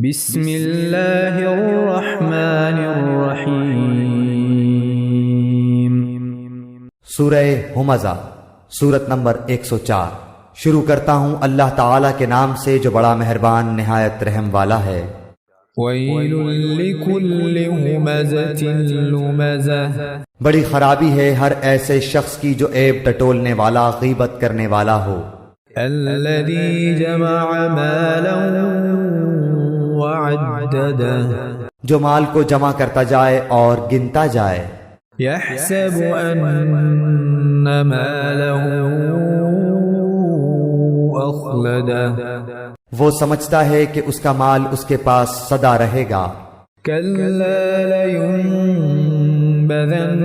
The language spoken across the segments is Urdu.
بسم اللہ الرحمن الرحیم۔ سورہ ہمزہ، سورت نمبر 104۔ شروع کرتا ہوں اللہ تعالیٰ کے نام سے جو بڑا مہربان نہایت رحم والا ہے۔ ویل لکل ہمزۃ لمزہ، بڑی خرابی ہے ہر ایسے شخص کی جو عیب ٹٹولنے والا، غیبت کرنے والا ہو۔ الذی جمع مالا وعددہ، جو مال کو جمع کرتا جائے اور گنتا جائے۔ یحسب ان مالہ اخلدہ، وہ سمجھتا ہے کہ اس کا مال اس کے پاس سدا رہے گا۔ کلا لینبذن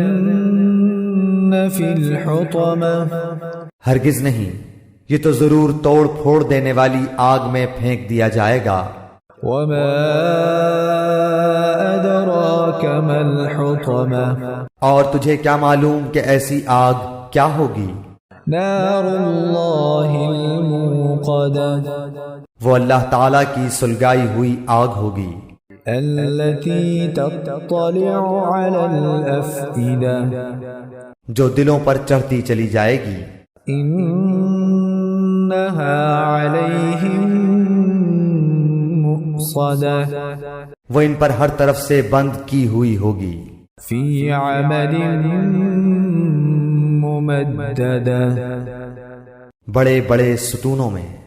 فی الحطمہ، ہرگز نہیں، یہ تو ضرور توڑ پھوڑ دینے والی آگ میں پھینک دیا جائے گا۔ وما ادراک ما الحطمہ، اور تجھے کیا معلوم کہ ایسی آگ کیا ہوگی؟ نار اللہ الموقدہ، وہ اللہ تعالیٰ کی سلگائی ہوئی آگ ہوگی۔ التي تطلع على الافئدہ، جو دلوں پر چڑھتی چلی جائے گی۔ انہا علیہم مؤصدہ، وہ ان پر ہر طرف سے بند کی ہوئی ہوگی۔ فی عمد ممددہ، بڑے بڑے ستونوں میں۔